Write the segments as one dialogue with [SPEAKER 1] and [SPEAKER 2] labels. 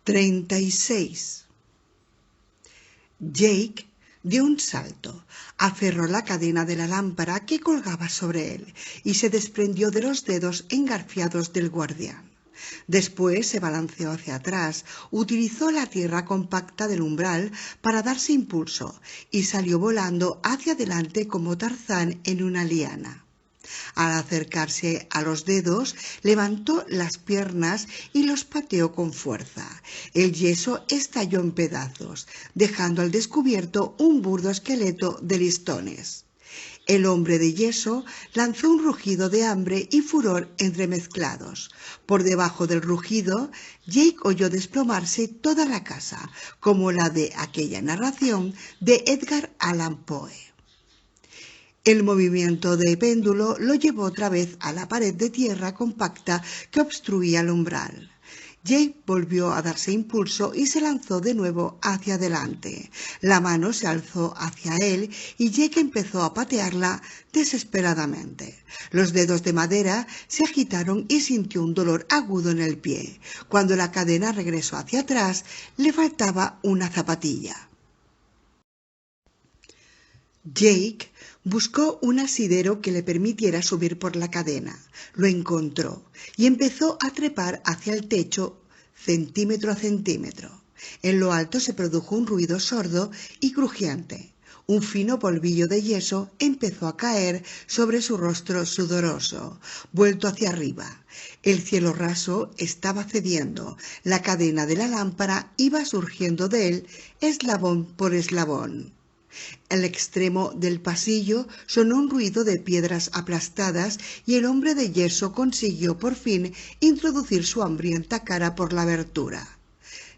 [SPEAKER 1] 36. Jake dio un salto, aferró la cadena de la lámpara que colgaba sobre él y se desprendió de los dedos engarfiados del guardián. Después se balanceó hacia atrás, utilizó la tierra compacta del umbral para darse impulso y salió volando hacia adelante como Tarzán en una liana. Al acercarse a los dedos, levantó las piernas y los pateó con fuerza. El yeso estalló en pedazos, dejando al descubierto un burdo esqueleto de listones. El hombre de yeso lanzó un rugido de hambre y furor entremezclados. Por debajo del rugido, Jake oyó desplomarse toda la casa, como la de aquella narración de Edgar Allan Poe. El movimiento de péndulo lo llevó otra vez a la pared de tierra compacta que obstruía el umbral. Jake volvió a darse impulso y se lanzó de nuevo hacia adelante. La mano se alzó hacia él y Jake empezó a patearla desesperadamente. Los dedos de madera se agitaron y sintió un dolor agudo en el pie. Cuando la cadena regresó hacia atrás, le faltaba una zapatilla. Jake buscó un asidero que le permitiera subir por la cadena. Lo encontró y empezó a trepar hacia el techo centímetro a centímetro. En lo alto se produjo un ruido sordo y crujiente. Un fino polvillo de yeso empezó a caer sobre su rostro sudoroso, vuelto hacia arriba. El cielo raso estaba cediendo. La cadena de la lámpara iba surgiendo de él eslabón por eslabón. Al extremo del pasillo sonó un ruido de piedras aplastadas y el hombre de yeso consiguió por fin introducir su hambrienta cara por la abertura.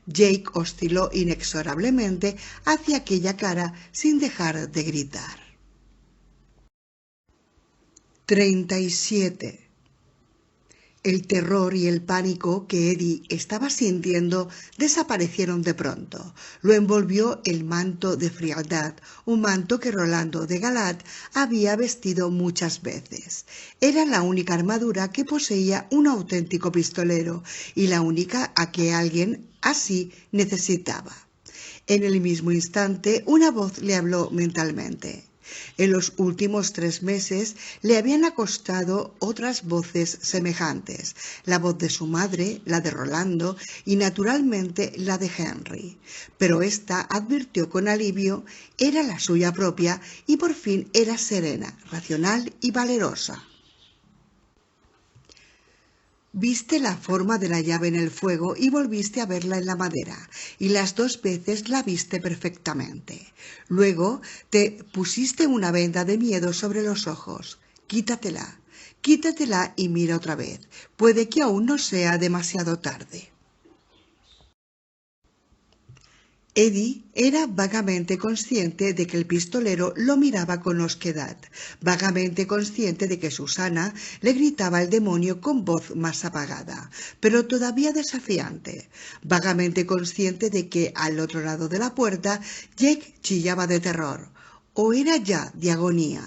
[SPEAKER 1] Jake osciló inexorablemente hacia aquella cara sin dejar de gritar. 37. El terror y el pánico que Eddie estaba sintiendo desaparecieron de pronto. Lo envolvió el manto de frialdad, un manto que Rolando de Galat había vestido muchas veces. Era la única armadura que poseía un auténtico pistolero y la única a que alguien así necesitaba. En el mismo instante, una voz le habló mentalmente. En los últimos 3 meses le habían acostado otras voces semejantes, la voz de su madre, la de Rolando y naturalmente la de Henry. Pero ésta, advirtió con alivio, era la suya propia y por fin era serena, racional y valerosa. Viste la forma de la llave en el fuego y volviste a verla en la madera, y las 2 veces la viste perfectamente. Luego te pusiste una venda de miedo sobre los ojos. Quítatela y mira otra vez. Puede que aún no sea demasiado tarde. Eddie era vagamente consciente de que el pistolero lo miraba con osquedad, vagamente consciente de que Susana le gritaba al demonio con voz más apagada, pero todavía desafiante, vagamente consciente de que al otro lado de la puerta Jake chillaba de terror, o era ya de agonía.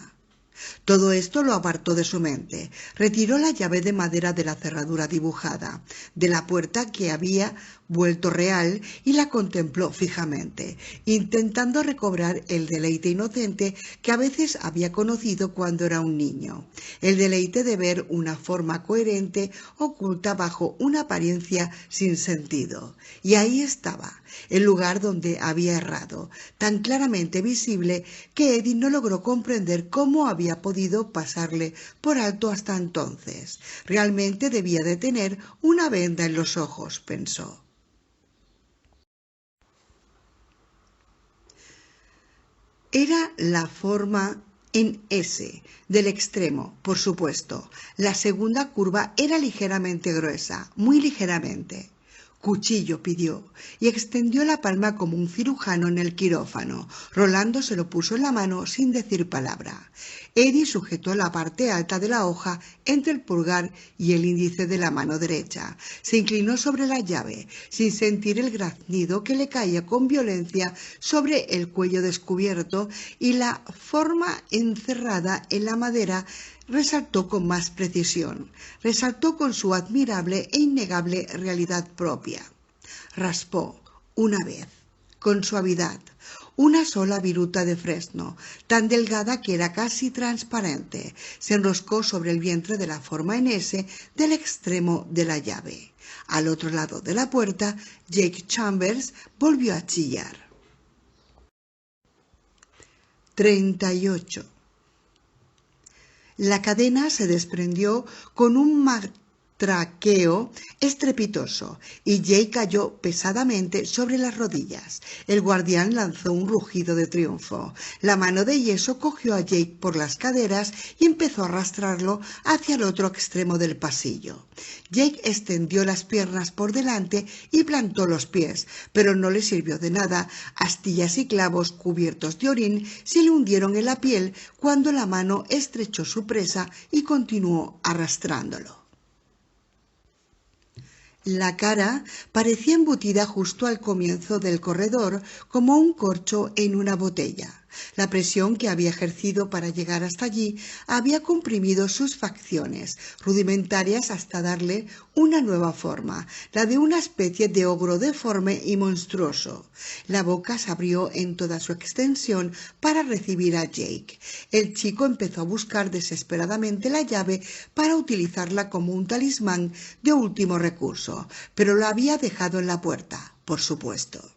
[SPEAKER 1] Todo esto lo apartó de su mente. Retiró la llave de madera de la cerradura dibujada, de la puerta que había vuelto real, y la contempló fijamente, intentando recobrar el deleite inocente que a veces había conocido cuando era un niño, el deleite de ver una forma coherente oculta bajo una apariencia sin sentido. Y ahí estaba, el lugar donde había errado, tan claramente visible que Eddie no logró comprender cómo había podido pasarle por alto hasta entonces. Realmente debía de tener una venda en los ojos, pensó. Era la forma en S del extremo, por supuesto. La segunda curva era ligeramente gruesa, muy ligeramente. Cuchillo, pidió, y extendió la palma como un cirujano en el quirófano. Rolando se lo puso en la mano sin decir palabra. Eddie sujetó la parte alta de la hoja entre el pulgar y el índice de la mano derecha. Se inclinó sobre la llave, sin sentir el graznido que le caía con violencia sobre el cuello descubierto, y la forma encerrada en la madera resaltó con más precisión, resaltó con su admirable e innegable realidad propia. Raspó una vez, con suavidad, una sola viruta de fresno, tan delgada que era casi transparente. Se enroscó sobre el vientre de la forma en S del extremo de la llave. Al otro lado de la puerta, Jake Chambers volvió a chillar. 38. La cadena se desprendió con un matraqueo estrepitoso y Jake cayó pesadamente sobre las rodillas. El guardián lanzó un rugido de triunfo. La mano de yeso cogió a Jake por las caderas y empezó a arrastrarlo hacia el otro extremo del pasillo. Jake extendió las piernas por delante y plantó los pies, pero no le sirvió de nada. Astillas y clavos cubiertos de orín se le hundieron en la piel cuando la mano estrechó su presa y continuó arrastrándolo. La cara parecía embutida justo al comienzo del corredor como un corcho en una botella. La presión que había ejercido para llegar hasta allí había comprimido sus facciones, rudimentarias hasta darle una nueva forma, la de una especie de ogro deforme y monstruoso. La boca se abrió en toda su extensión para recibir a Jake. El chico empezó a buscar desesperadamente la llave para utilizarla como un talismán de último recurso, pero lo había dejado en la puerta, por supuesto.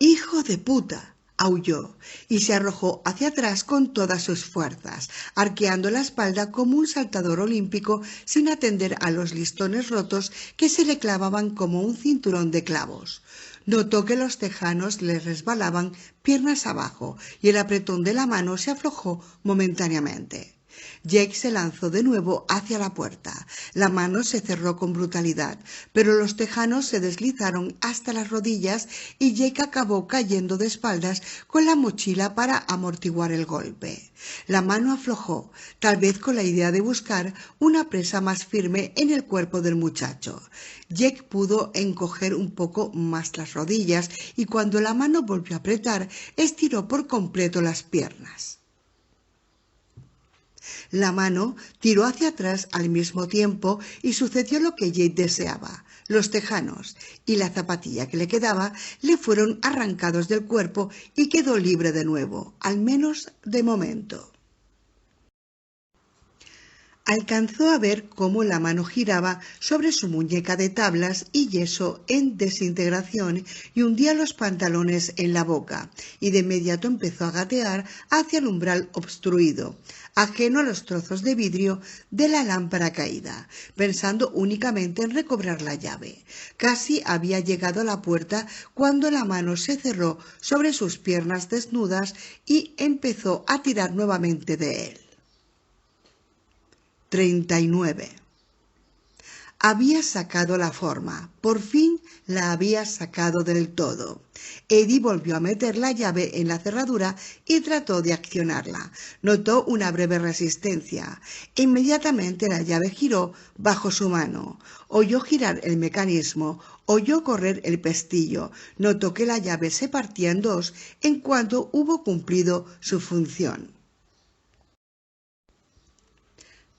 [SPEAKER 1] ¡Hijo de puta!, aulló y se arrojó hacia atrás con todas sus fuerzas, arqueando la espalda como un saltador olímpico sin atender a los listones rotos que se le clavaban como un cinturón de clavos. Notó que los tejanos le resbalaban piernas abajo y el apretón de la mano se aflojó momentáneamente. Jake se lanzó de nuevo hacia la puerta. La mano se cerró con brutalidad, pero los tejanos se deslizaron hasta las rodillas y Jake acabó cayendo de espaldas con la mochila para amortiguar el golpe. La mano aflojó, tal vez con la idea de buscar una presa más firme en el cuerpo del muchacho. Jake pudo encoger un poco más las rodillas y cuando la mano volvió a apretar, estiró por completo las piernas. La mano tiró hacia atrás al mismo tiempo y sucedió lo que Jake deseaba. Los tejanos y la zapatilla que le quedaba le fueron arrancados del cuerpo y quedó libre de nuevo, al menos de momento. Alcanzó a ver cómo la mano giraba sobre su muñeca de tablas y yeso en desintegración y hundía los pantalones en la boca, y de inmediato empezó a gatear hacia el umbral obstruido, ajeno a los trozos de vidrio de la lámpara caída, pensando únicamente en recobrar la llave. Casi había llegado a la puerta cuando la mano se cerró sobre sus piernas desnudas y empezó a tirar nuevamente de él. 39. Había sacado la forma, por fin la había sacado del todo. Eddie volvió a meter la llave en la cerradura y trató de accionarla. Notó una breve resistencia. Inmediatamente la llave giró bajo su mano. Oyó girar el mecanismo, oyó correr el pestillo. Notó que la llave se partía en dos en cuanto hubo cumplido su función.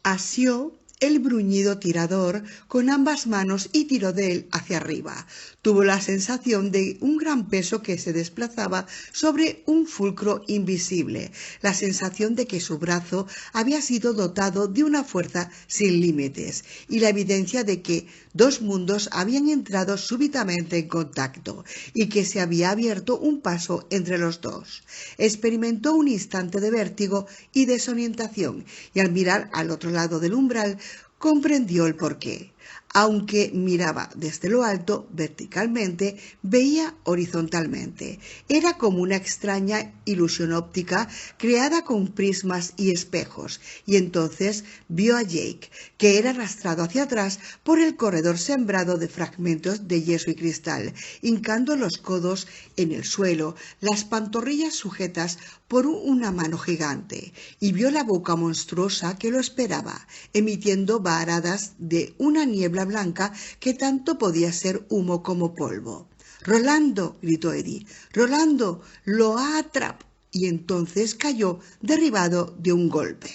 [SPEAKER 1] Asió el bruñido tirador con ambas manos y tiró de él hacia arriba. Tuvo la sensación de un gran peso que se desplazaba sobre un fulcro invisible, la sensación de que su brazo había sido dotado de una fuerza sin límites y la evidencia de que dos mundos habían entrado súbitamente en contacto y que se había abierto un paso entre los dos. Experimentó un instante de vértigo y desorientación y al mirar al otro lado del umbral comprendió el porqué. Aunque miraba desde lo alto, verticalmente, veía horizontalmente. Era como una extraña ilusión óptica creada con prismas y espejos, y entonces vio a Jake, que era arrastrado hacia atrás por el corredor sembrado de fragmentos de yeso y cristal, hincando los codos en el suelo, las pantorrillas sujetas por una mano gigante, y vio la boca monstruosa que lo esperaba, emitiendo varadas de una niebla blanca que tanto podía ser humo como polvo. «¡Rolando!», gritó Eddie. «¡Rolando! ¡Lo ha atrapado!». Y entonces cayó derribado de un golpe.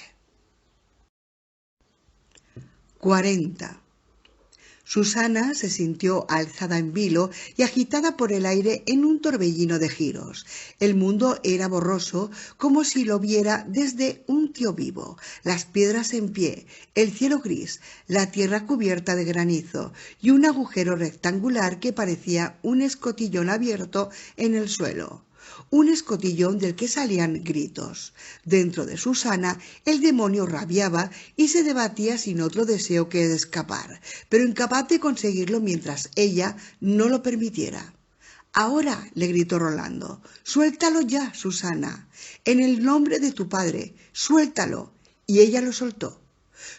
[SPEAKER 1] 40. Susana se sintió alzada en vilo y agitada por el aire en un torbellino de giros. El mundo era borroso, como si lo viera desde un tío vivo. Las piedras en pie, el cielo gris, la tierra cubierta de granizo y un agujero rectangular que parecía un escotillón abierto en el suelo. Un escotillón del que salían gritos. Dentro de Susana el demonio rabiaba y se debatía sin otro deseo que de escapar, pero incapaz de conseguirlo mientras ella no lo permitiera. «Ahora», le gritó Rolando, «suéltalo ya, Susana. En el nombre de tu padre, suéltalo». Y ella lo soltó.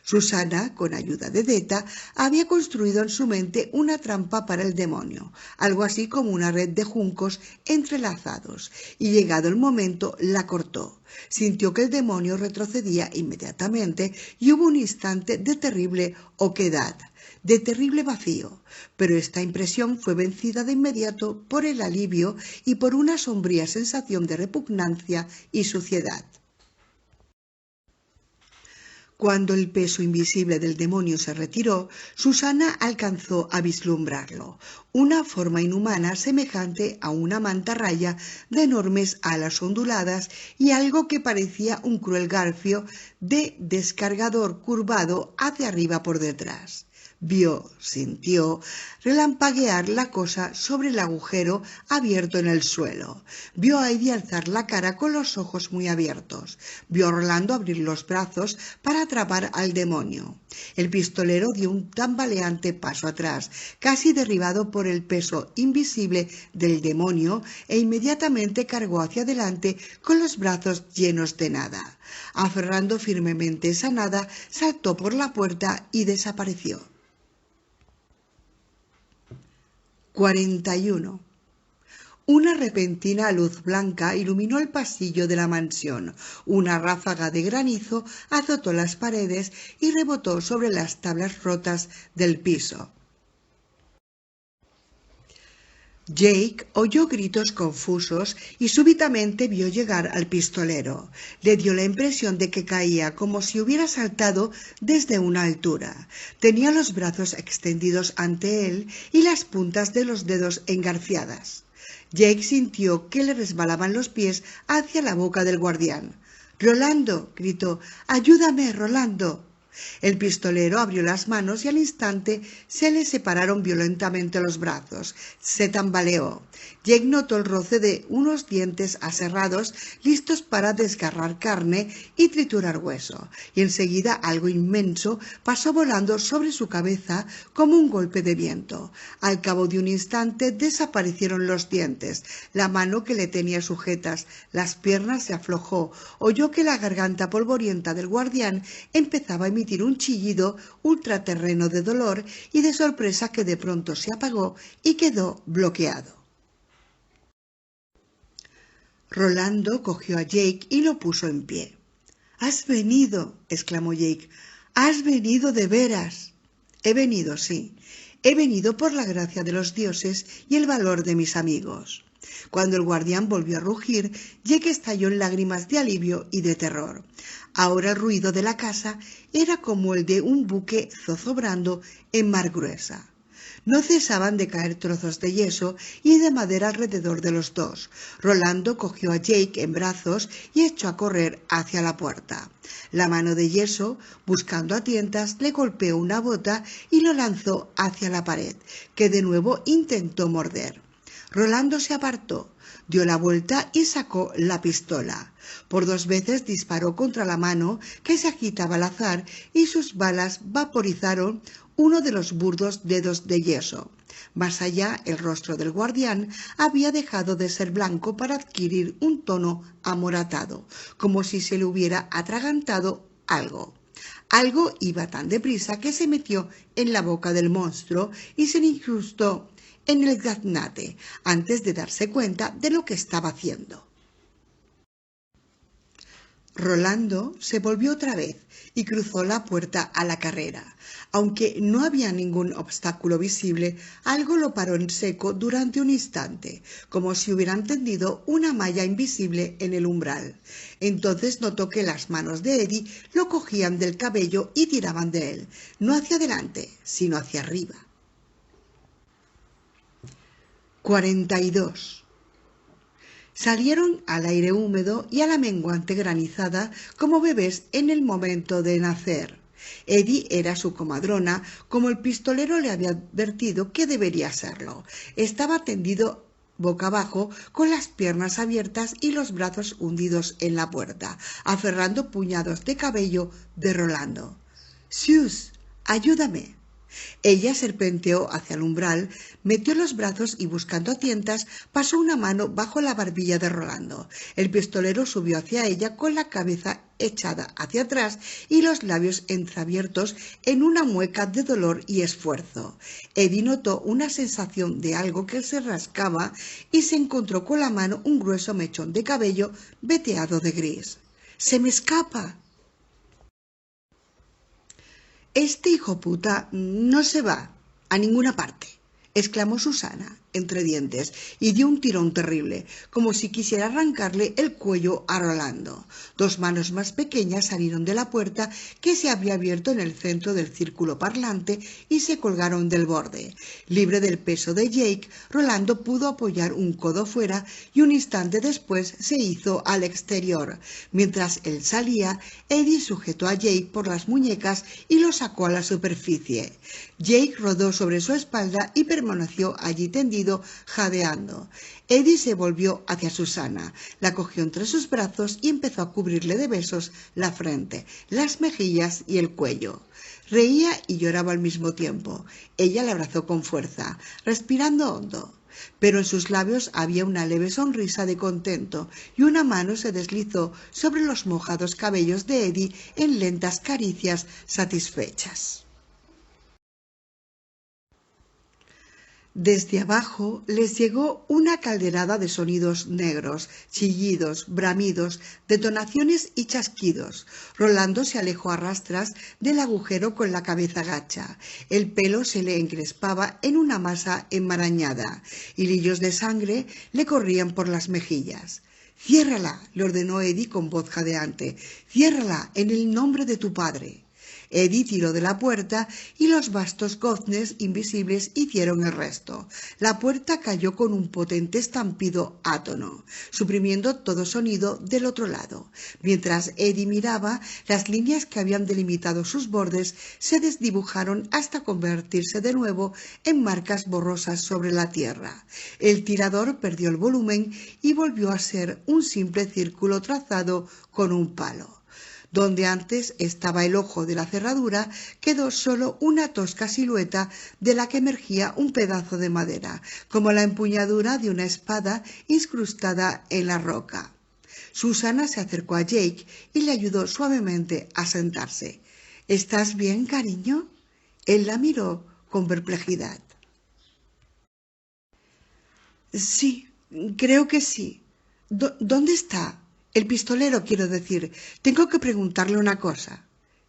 [SPEAKER 1] Susana, con ayuda de Deta, había construido en su mente una trampa para el demonio, algo así como una red de juncos entrelazados, y llegado el momento la cortó. Sintió que el demonio retrocedía inmediatamente y hubo un instante de terrible oquedad, de terrible vacío, pero esta impresión fue vencida de inmediato por el alivio y por una sombría sensación de repugnancia y suciedad. Cuando el peso invisible del demonio se retiró, Susana alcanzó a vislumbrarlo, una forma inhumana semejante a una mantarraya de enormes alas onduladas y algo que parecía un cruel garfio de descargador curvado hacia arriba por detrás. Sintió relampaguear la cosa sobre el agujero abierto en el suelo. Vio a Eddie alzar la cara con los ojos muy abiertos. Vio a Rolando abrir los brazos para atrapar al demonio. El pistolero dio un tambaleante paso atrás, casi derribado por el peso invisible del demonio, e inmediatamente cargó hacia adelante con los brazos llenos de nada. Aferrando firmemente esa nada, saltó por la puerta y desapareció. 41. Una repentina luz blanca iluminó el pasillo de la mansión. Una ráfaga de granizo azotó las paredes y rebotó sobre las tablas rotas del piso. Jake oyó gritos confusos y súbitamente vio llegar al pistolero. Le dio la impresión de que caía como si hubiera saltado desde una altura. Tenía los brazos extendidos ante él y las puntas de los dedos engarfiadas. Jake sintió que le resbalaban los pies hacia la boca del guardián. «¡Rolando!», gritó. «¡Ayúdame, Rolando!». El pistolero abrió las manos y al instante se le separaron violentamente los brazos. Se tambaleó. Jake notó el roce de unos dientes aserrados listos para desgarrar carne y triturar hueso, y enseguida algo inmenso pasó volando sobre su cabeza como un golpe de viento. Al cabo de un instante desaparecieron los dientes, la mano que le tenía sujetas, las piernas se aflojó, oyó que la garganta polvorienta del guardián empezaba a emitir un chillido ultraterreno de dolor y de sorpresa que de pronto se apagó y quedó bloqueado. Rolando cogió a Jake y lo puso en pie. «¡Has venido!», exclamó Jake. «¡Has venido de veras!». «He venido, sí. He venido por la gracia de los dioses y el valor de mis amigos». Cuando el guardián volvió a rugir, Jake estalló en lágrimas de alivio y de terror. Ahora el ruido de la casa era como el de un buque zozobrando en mar gruesa. No cesaban de caer trozos de yeso y de madera alrededor de los dos. Rolando cogió a Jake en brazos y echó a correr hacia la puerta. La mano de yeso, buscando a tientas, le golpeó una bota y lo lanzó hacia la pared, que de nuevo intentó morder. Rolando se apartó, dio la vuelta y sacó la pistola. Por 2 veces disparó contra la mano que se agitaba al azar y sus balas vaporizaron uno de los burdos dedos de yeso. Más allá, el rostro del guardián había dejado de ser blanco para adquirir un tono amoratado, como si se le hubiera atragantado algo. Algo iba tan deprisa que se metió en la boca del monstruo y se le incrustó en el gaznate antes de darse cuenta de lo que estaba haciendo. Rolando se volvió otra vez y cruzó la puerta a la carrera. Aunque no había ningún obstáculo visible, algo lo paró en seco durante un instante, como si hubieran tendido una malla invisible en el umbral. Entonces notó que las manos de Eddie lo cogían del cabello y tiraban de él, no hacia adelante, sino hacia arriba. 42. Salieron al aire húmedo y a la menguante granizada como bebés en el momento de nacer. Eddie era su comadrona, como el pistolero le había advertido que debería serlo. Estaba tendido boca abajo, con las piernas abiertas y los brazos hundidos en la puerta, aferrando puñados de cabello de Rolando. «Sus, ayúdame». Ella serpenteó hacia el umbral, metió los brazos y, buscando a tientas, pasó una mano bajo la barbilla de Rolando. El pistolero subió hacia ella con la cabeza echada hacia atrás y los labios entreabiertos en una mueca de dolor y esfuerzo. Eddie notó una sensación de algo que se rascaba y se encontró con la mano un grueso mechón de cabello veteado de gris. «¡Se me escapa!». «Este hijo puta no se va a ninguna parte», exclamó Susana entre dientes, y dio un tirón terrible, como si quisiera arrancarle el cuello a Rolando. Dos manos más pequeñas salieron de la puerta que se había abierto en el centro del círculo parlante y se colgaron del borde. Libre del peso de Jake, Rolando pudo apoyar un codo fuera y un instante después se hizo al exterior. Mientras él salía, Eddie sujetó a Jake por las muñecas y lo sacó a la superficie. Jake rodó sobre su espalda y permaneció allí tendido, jadeando. Eddie se volvió hacia Susana, la cogió entre sus brazos y empezó a cubrirle de besos la frente, las mejillas y el cuello. Reía y lloraba al mismo tiempo. Ella le abrazó con fuerza, respirando hondo, pero en sus labios había una leve sonrisa de contento y una mano se deslizó sobre los mojados cabellos de Eddie en lentas caricias satisfechas. Desde abajo les llegó una calderada de sonidos negros, chillidos, bramidos, detonaciones y chasquidos. Rolando se alejó a rastras del agujero con la cabeza gacha. El pelo se le encrespaba en una masa enmarañada. Hilillos de sangre le corrían por las mejillas. «Ciérrala», le ordenó Eddie con voz jadeante. «Ciérrala en el nombre de tu padre». Eddie tiró de la puerta y los vastos goznes invisibles hicieron el resto. La puerta cayó con un potente estampido átono, suprimiendo todo sonido del otro lado. Mientras Eddie miraba, las líneas que habían delimitado sus bordes se desdibujaron hasta convertirse de nuevo en marcas borrosas sobre la tierra. El tirador perdió el volumen y volvió a ser un simple círculo trazado con un palo. Donde antes estaba el ojo de la cerradura, quedó solo una tosca silueta de la que emergía un pedazo de madera, como la empuñadura de una espada incrustada en la roca. Susana se acercó a Jake y le ayudó suavemente a sentarse. «¿Estás bien, cariño?». Él la miró con perplejidad. «Sí, creo que sí. ¿Dónde está? El pistolero, quiero decir. Tengo que preguntarle una cosa».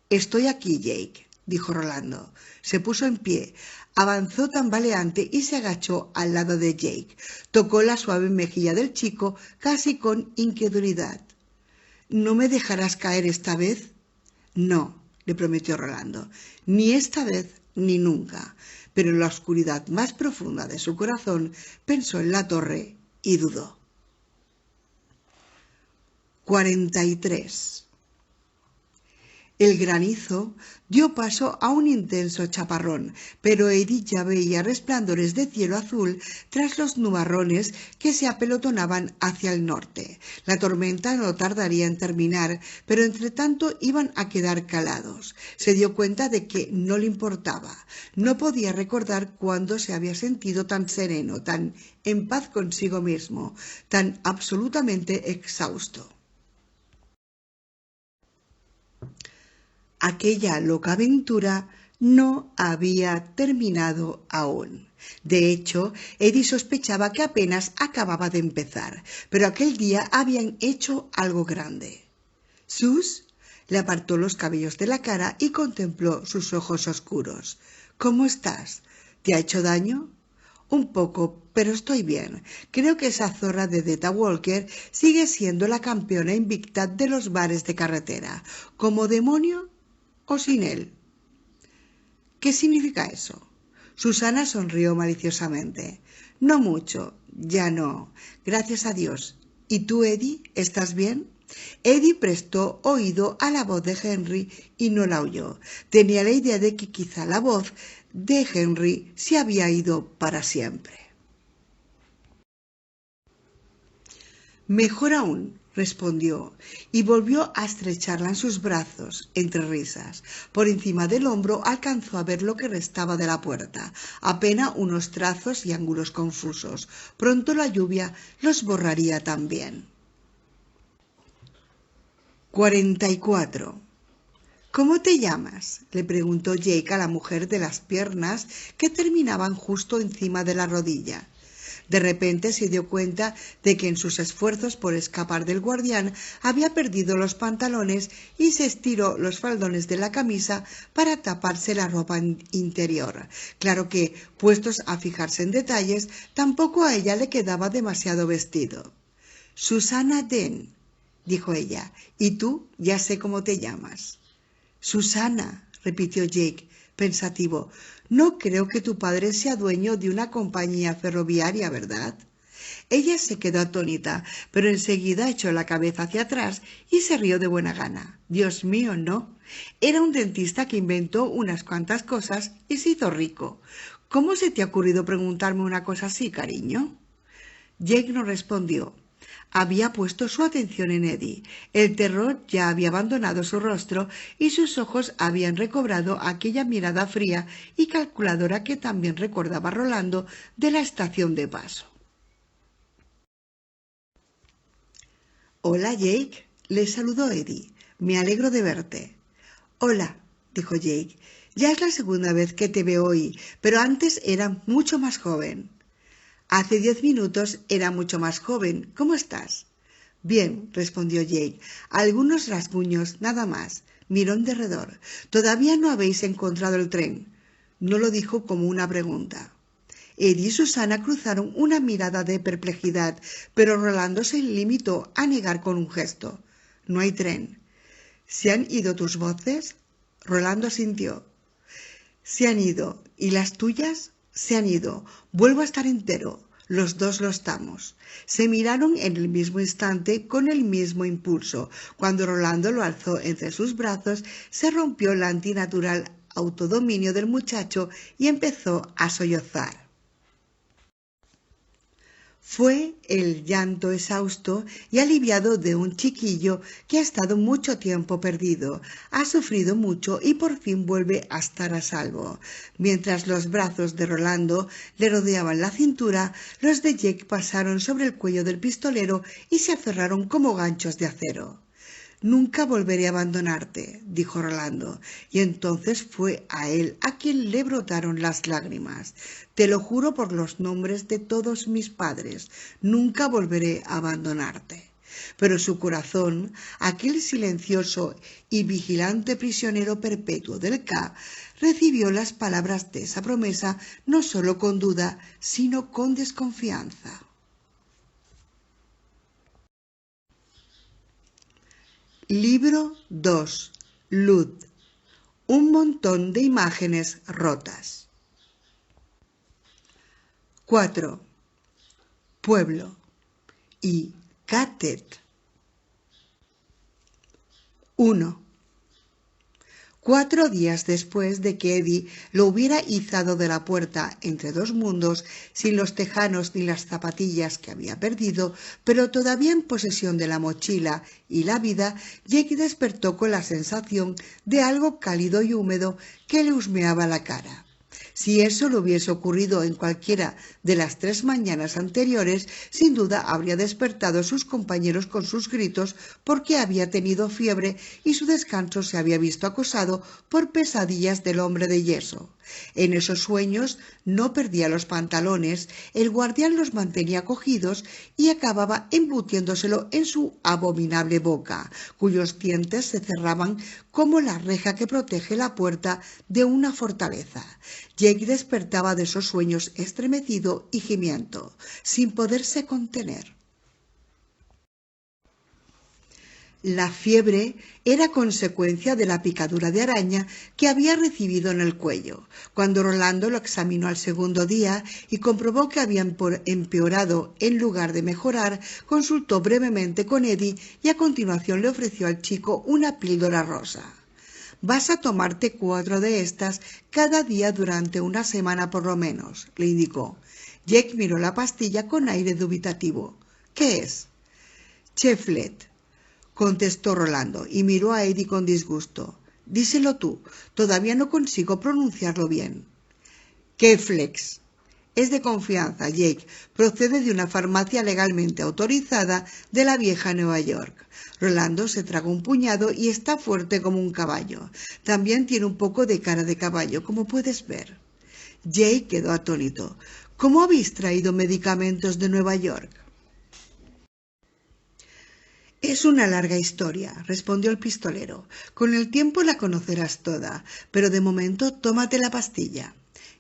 [SPEAKER 1] «Estoy aquí, Jake», dijo Rolando. Se puso en pie, avanzó tambaleante y se agachó al lado de Jake. Tocó la suave mejilla del chico casi con incredulidad. «¿No me dejarás caer esta vez?». «No», le prometió Rolando, «ni esta vez ni nunca». Pero en la oscuridad más profunda de su corazón pensó en la torre y dudó. 43. El granizo dio paso a un intenso chaparrón, pero Eddie ya veía resplandores de cielo azul tras los nubarrones que se apelotonaban hacia el norte. La tormenta no tardaría en terminar, pero entretanto iban a quedar calados. Se dio cuenta de que no le importaba. No podía recordar cuándo se había sentido tan sereno, tan en paz consigo mismo, tan absolutamente exhausto. Aquella loca aventura no había terminado aún. De hecho, Eddie sospechaba que apenas acababa de empezar, pero aquel día habían hecho algo grande. «Sus», le apartó los cabellos de la cara y contempló sus ojos oscuros. «¿Cómo estás? ¿Te ha hecho daño?» «Un poco, pero estoy bien. Creo que esa zorra de Deta Walker sigue siendo la campeona invicta de los bares de carretera. ¿Como demonio o sin él?» «¿Qué significa eso?». Susana sonrió maliciosamente. No mucho, ya no, gracias a Dios. ¿Y tú, Eddie, estás bien? Eddie prestó oído a la voz de Henry y no la oyó. Tenía la idea de que quizá la voz de Henry se había ido para siempre. Mejor aún, respondió, y volvió a estrecharla en sus brazos, entre risas. Por encima del hombro alcanzó a ver lo que restaba de la puerta, apenas unos trazos y ángulos confusos. Pronto la lluvia los borraría también. 44. ¿Cómo te llamas?, le preguntó Jake a la mujer de las piernas que terminaban justo encima de la rodilla. De repente se dio cuenta de que en sus esfuerzos por escapar del guardián había perdido los pantalones y se estiró los faldones de la camisa para taparse la ropa interior. Claro que, puestos a fijarse en detalles, tampoco a ella le quedaba demasiado vestido. Susana Dent, dijo ella, y tú ya sé cómo te llamas. Susana, repitió Jake, pensativo. No creo que tu padre sea dueño de una compañía ferroviaria, ¿verdad? Ella se quedó atónita, pero enseguida echó la cabeza hacia atrás y se rió de buena gana. Dios mío, no. Era un dentista que inventó unas cuantas cosas y se hizo rico. ¿Cómo se te ha ocurrido preguntarme una cosa así, cariño? Jake no respondió. Había puesto su atención en Eddie. El terror ya había abandonado su rostro y sus ojos habían recobrado aquella mirada fría y calculadora que también recordaba Rolando de la estación de paso. «Hola, Jake», le saludó Eddie. «Me alegro de verte». «Hola», dijo Jake. «Ya es la segunda vez que te veo hoy, pero antes era mucho más joven». «Hace 10 minutos era mucho más joven. ¿Cómo estás?» «Bien», respondió Jake. «Algunos rasguños, nada más». Miró en derredor. «¿Todavía no habéis encontrado el tren?» No lo dijo como una pregunta. Eddie y Susana cruzaron una mirada de perplejidad, pero Rolando se limitó a negar con un gesto. «No hay tren». «¿Se han ido tus voces?» Rolando asintió. «Se han ido. ¿Y las tuyas?» «Se han ido. Vuelvo a estar entero». Los dos lo estamos. Se miraron en el mismo instante con el mismo impulso. Cuando Rolando lo alzó entre sus brazos, se rompió el antinatural autodominio del muchacho y empezó a sollozar. Fue el llanto exhausto y aliviado de un chiquillo que ha estado mucho tiempo perdido, ha sufrido mucho y por fin vuelve a estar a salvo. Mientras los brazos de Rolando le rodeaban la cintura, los de Jake pasaron sobre el cuello del pistolero y se aferraron como ganchos de acero. «Nunca volveré a abandonarte», dijo Rolando, y entonces fue a él a quien le brotaron las lágrimas. «Te lo juro por los nombres de todos mis padres, nunca volveré a abandonarte». Pero su corazón, aquel silencioso y vigilante prisionero perpetuo del K, recibió las palabras de esa promesa no solo con duda, sino con desconfianza. Libro 2. Lud. Un montón de imágenes rotas. 4. Pueblo. Y Catet. 1. 4 días después de que Eddie lo hubiera izado de la puerta entre dos mundos, sin los tejanos ni las zapatillas que había perdido, pero todavía en posesión de la mochila y la vida, Jake despertó con la sensación de algo cálido y húmedo que le husmeaba la cara. Si eso le hubiese ocurrido en cualquiera de las 3 mañanas anteriores, sin duda habría despertado a sus compañeros con sus gritos porque había tenido fiebre y su descanso se había visto acosado por pesadillas del hombre de yeso. En esos sueños no perdía los pantalones, el guardián los mantenía cogidos y acababa embutiéndoselo en su abominable boca, cuyos dientes se cerraban como la reja que protege la puerta de una fortaleza. Jake despertaba de esos sueños estremecido y gimiendo, sin poderse contener. La fiebre era consecuencia de la picadura de araña que había recibido en el cuello. Cuando Rolando lo examinó al segundo día y comprobó que había empeorado en lugar de mejorar, consultó brevemente con Eddie y a continuación le ofreció al chico una píldora rosa. «Vas a tomarte 4 de estas cada día durante una semana por lo menos», le indicó. Jake miró la pastilla con aire dubitativo. «¿Qué es?» «Cheflet», contestó Rolando y miró a Eddie con disgusto. «Díselo tú, todavía no consigo pronunciarlo bien». «Keflex». Es de confianza, Jake. Procede de una farmacia legalmente autorizada de la vieja Nueva York. Rolando se tragó un puñado y está fuerte como un caballo. También tiene un poco de cara de caballo, como puedes ver. Jake quedó atónito. ¿Cómo habéis traído medicamentos de Nueva York? Es una larga historia, respondió el pistolero. Con el tiempo la conocerás toda, pero de momento tómate la pastilla.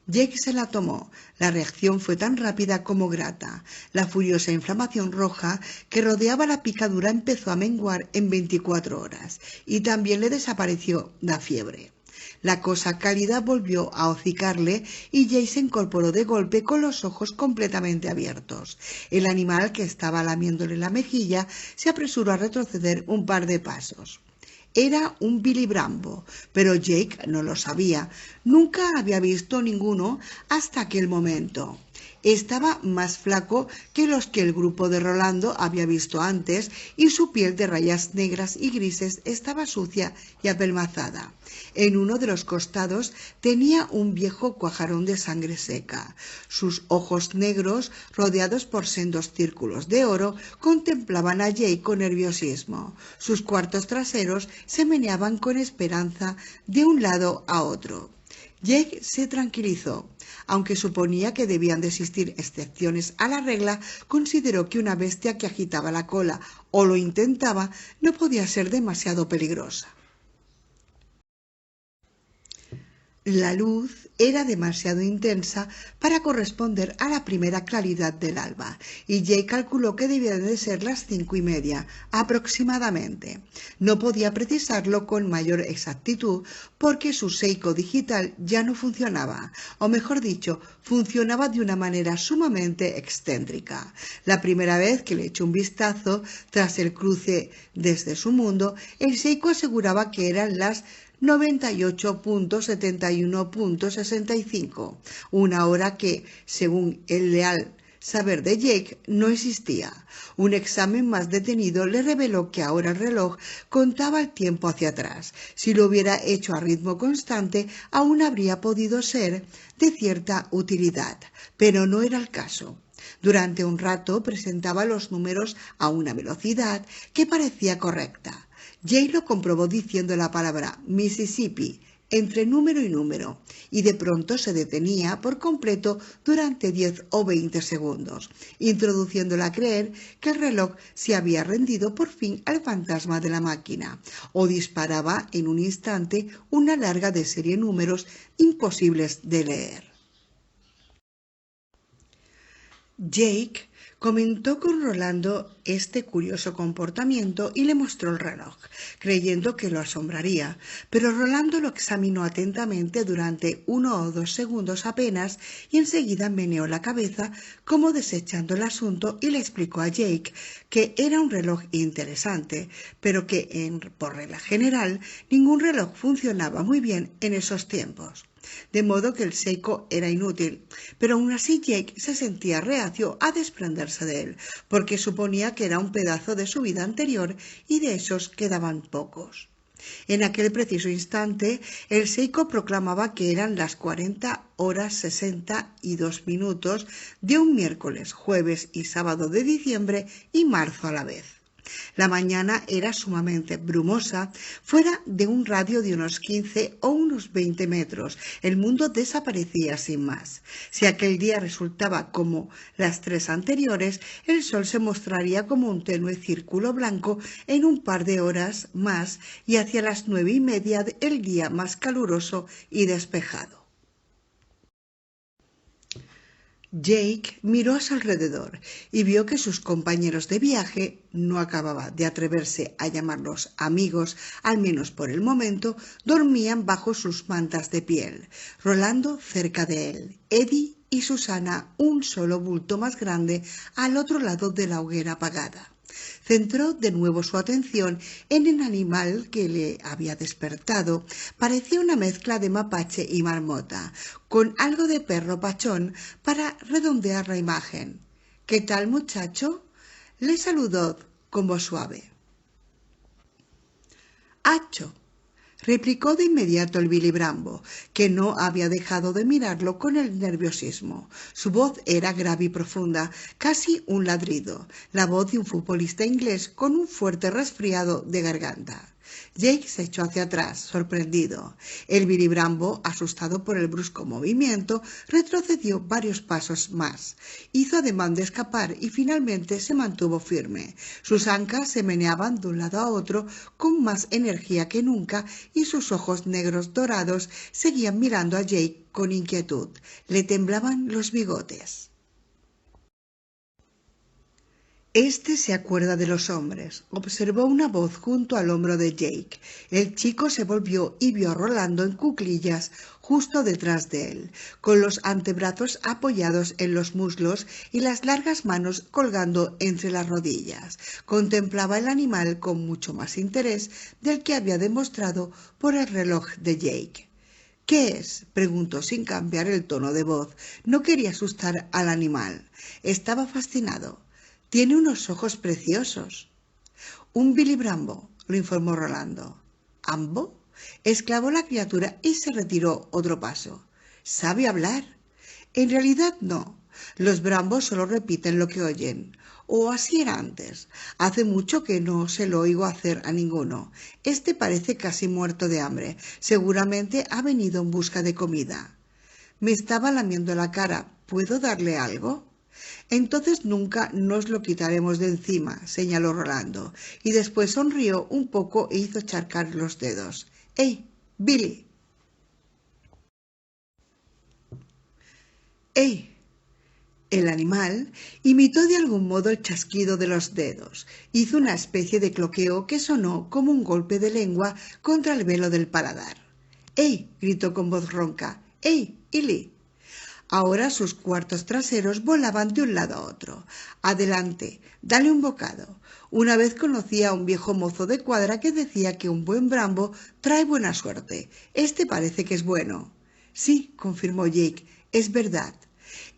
[SPEAKER 1] Jake se la tomó. La reacción fue tan rápida como grata. La furiosa inflamación roja que rodeaba la picadura empezó a menguar en 24 horas y también le desapareció la fiebre. La cosa cálida volvió a hocicarle y Jake se incorporó de golpe con los ojos completamente abiertos. El animal, que estaba lamiéndole la mejilla, se apresuró a retroceder un par de pasos. Era un Billy Brambo, pero Jake no lo sabía. Nunca había visto ninguno hasta aquel momento. Estaba más flaco que los que el grupo de Rolando había visto antes y su piel de rayas negras y grises estaba sucia y apelmazada. En uno de los costados tenía un viejo cuajarón de sangre seca. Sus ojos negros, rodeados por sendos círculos de oro, contemplaban a Jake con nerviosismo. Sus cuartos traseros se meneaban con esperanza de un lado a otro. Jake se tranquilizó. Aunque suponía que debían de existir excepciones a la regla, consideró que una bestia que agitaba la cola o lo intentaba no podía ser demasiado peligrosa. La luz era demasiado intensa para corresponder a la primera claridad del alba, y Jake calculó que debían de ser las 5:30, aproximadamente. No podía precisarlo con mayor exactitud porque su Seiko digital ya no funcionaba, o mejor dicho, funcionaba de una manera sumamente excéntrica. La primera vez que le echó un vistazo, tras el cruce desde su mundo, el Seiko aseguraba que eran las 98.71.65, una hora que, según el leal saber de Jake, no existía. Un examen más detenido le reveló que ahora el reloj contaba el tiempo hacia atrás. Si lo hubiera hecho a ritmo constante, aún habría podido ser de cierta utilidad, pero no era el caso. Durante un rato presentaba los números a una velocidad que parecía correcta. Jake lo comprobó diciendo la palabra Mississippi entre número y número, y de pronto se detenía por completo durante 10 o 20 segundos, introduciéndole a creer que el reloj se había rendido por fin al fantasma de la máquina, o disparaba en un instante una larga de serie de números imposibles de leer. Jake comentó con Rolando este curioso comportamiento y le mostró el reloj, creyendo que lo asombraría, pero Rolando lo examinó atentamente durante 1 o 2 segundos apenas y enseguida meneó la cabeza como desechando el asunto y le explicó a Jake que era un reloj interesante, pero que por regla general ningún reloj funcionaba muy bien en esos tiempos. De modo que el Seiko era inútil, pero aún así Jake se sentía reacio a desprenderse de él, porque suponía que era un pedazo de su vida anterior y de esos quedaban pocos. En aquel preciso instante, el Seiko proclamaba que eran las 40:62 de un miércoles, jueves y sábado de diciembre y marzo a la vez. La mañana era sumamente brumosa. Fuera de un radio de unos 15 o unos 20 metros, el mundo desaparecía sin más. Si aquel día resultaba como las 3 anteriores, el sol se mostraría como un tenue círculo blanco en un par de horas más y hacia las 9:30 el día más caluroso y despejado. Jake miró a su alrededor y vio que sus compañeros de viaje, no acababa de atreverse a llamarlos amigos, al menos por el momento, dormían bajo sus mantas de piel, Rolando cerca de él, Eddie y Susana un solo bulto más grande al otro lado de la hoguera apagada. Centró de nuevo su atención en el animal que le había despertado. Parecía una mezcla de mapache y marmota, con algo de perro pachón para redondear la imagen. —¿Qué tal, muchacho? —le saludó con voz suave. —Acho —replicó de inmediato el Billy Brambo, que no había dejado de mirarlo con el nerviosismo. Su voz era grave y profunda, casi un ladrido, la voz de un futbolista inglés con un fuerte resfriado de garganta. Jake se echó hacia atrás, sorprendido. El Billy Brambo, asustado por el brusco movimiento, retrocedió varios pasos más. Hizo ademán de escapar y finalmente se mantuvo firme. Sus ancas se meneaban de un lado a otro con más energía que nunca y sus ojos negros dorados seguían mirando a Jake con inquietud. Le temblaban los bigotes. Este se acuerda de los hombres, observó una voz junto al hombro de Jake. El chico se volvió y vio a Rolando en cuclillas justo detrás de él, con los antebrazos apoyados en los muslos y las largas manos colgando entre las rodillas. Contemplaba el animal con mucho más interés del que había demostrado por el reloj de Jake. —¿Qué es? —preguntó sin cambiar el tono de voz. No quería asustar al animal. Estaba fascinado. —Tiene unos ojos preciosos. —Un Billy Brambo —lo informó Rolando. —¿Ambo? —exclamó la criatura y se retiró otro paso. —¿Sabe hablar? —En realidad no. Los Brambos solo repiten lo que oyen. O así era antes. Hace mucho que no se lo oigo hacer a ninguno. Este parece casi muerto de hambre. Seguramente ha venido en busca de comida. Me estaba lamiendo la cara. ¿Puedo darle algo? Entonces nunca nos lo quitaremos de encima, señaló Rolando, y después sonrió un poco e hizo charcar los dedos. ¡Ey, Billy! ¡Ey! El animal imitó de algún modo el chasquido de los dedos. Hizo una especie de cloqueo que sonó como un golpe de lengua contra el velo del paladar. ¡Ey! —gritó con voz ronca. ¡Ey, Illy! Ahora sus cuartos traseros volaban de un lado a otro. —Adelante, dale un bocado. Una vez conocí a un viejo mozo de cuadra que decía que un buen Brambo trae buena suerte. Este parece que es bueno. —Sí —confirmó Jake—, es verdad.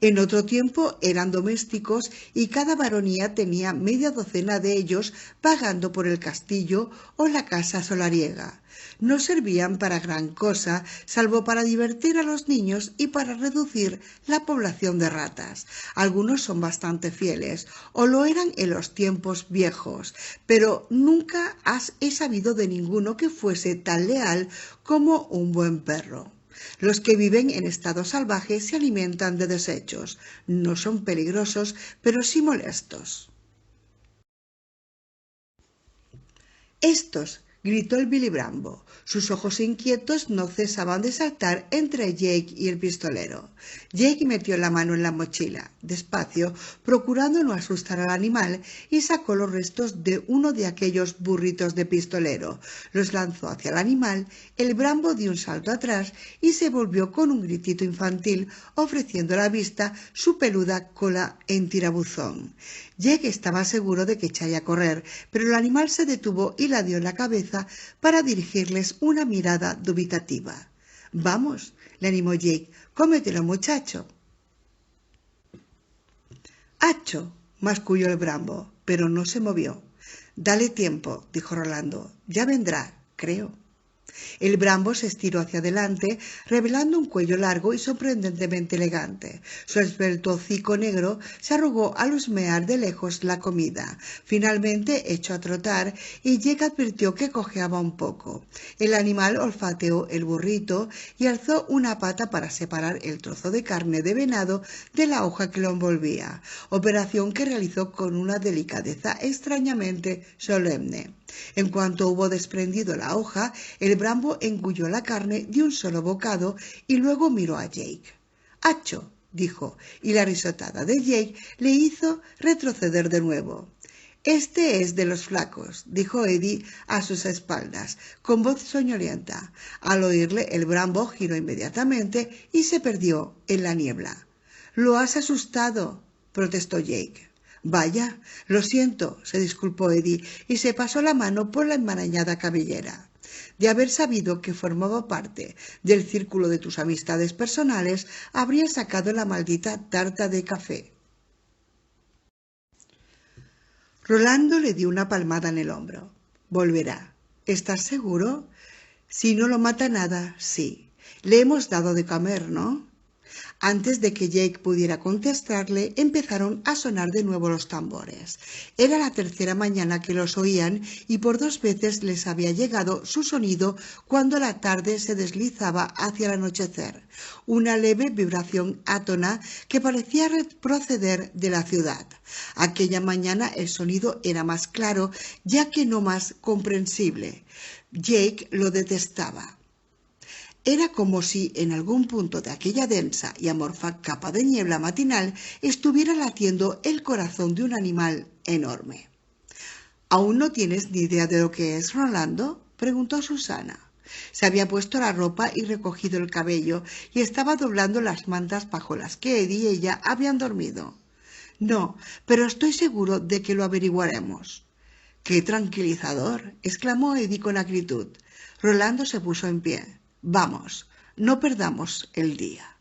[SPEAKER 1] En otro tiempo eran domésticos y cada baronía tenía media docena de ellos vagando por el castillo o la casa solariega. No servían para gran cosa, salvo para divertir a los niños y para reducir la población de ratas. Algunos son bastante fieles, o lo eran en los tiempos viejos, pero nunca he sabido de ninguno que fuese tan leal como un buen perro. Los que viven en estado salvaje se alimentan de desechos. No son peligrosos, pero sí molestos. —¡Estos! —gritó el Billy Brambo. Sus ojos inquietos no cesaban de saltar entre Jake y el pistolero. Jake metió la mano en la mochila, despacio, procurando no asustar al animal, y sacó los restos de uno de aquellos burritos de pistolero. Los lanzó hacia el animal. El Brambo dio un salto atrás y se volvió con un gritito infantil, ofreciendo a la vista su peluda cola en tirabuzón. Jake estaba seguro de que echaría a correr, pero el animal se detuvo y la dio en la cabeza para dirigirles una mirada dubitativa. —Vamos —le animó Jake—, cómetelo, muchacho. —Acho —masculló el Brambo, pero no se movió. —Dale tiempo —dijo Rolando—, ya vendrá, creo. El Brambo se estiró hacia adelante, revelando un cuello largo y sorprendentemente elegante. Su esbelto hocico negro se arrugó al husmear de lejos la comida. Finalmente echó a trotar y Jake advirtió que cojeaba un poco. El animal olfateó el burrito y alzó una pata para separar el trozo de carne de venado de la hoja que lo envolvía, operación que realizó con una delicadeza extrañamente solemne. En cuanto hubo desprendido la hoja, el Brambo engulló la carne de un solo bocado y luego miró a Jake. —Acho dijo, y la risotada de Jake le hizo retroceder de nuevo. Este es de los flacos, dijo Eddie a sus espaldas, con voz soñolienta. Al oírle, el Brambo giró inmediatamente y se perdió en la niebla. —Lo has asustado —protestó Jake. —Vaya, lo siento —se disculpó Eddie y se pasó la mano por la enmarañada cabellera—. De haber sabido que formaba parte del círculo de tus amistades personales, habría sacado la maldita tarta de café. Rolando le dio una palmada en el hombro. —Volverá. ¿Estás seguro? Si no lo mata nada, sí. Le hemos dado de comer, ¿no? Antes de que Jake pudiera contestarle, empezaron a sonar de nuevo los tambores. Era la tercera mañana que los oían y por 2 veces les había llegado su sonido cuando la tarde se deslizaba hacia el anochecer, una leve vibración átona que parecía proceder de la ciudad. Aquella mañana el sonido era más claro, ya que no más comprensible. Jake lo detestaba. Era como si en algún punto de aquella densa y amorfa capa de niebla matinal estuviera latiendo el corazón de un animal enorme. —¿Aún no tienes ni idea de lo que es, Rolando? —preguntó Susana. Se había puesto la ropa y recogido el cabello y estaba doblando las mantas bajo las que Eddie y ella habían dormido. —No, pero estoy seguro de que lo averiguaremos. —¡Qué tranquilizador! —exclamó Eddie con acritud. Rolando se puso en pie. Vamos, no perdamos el día.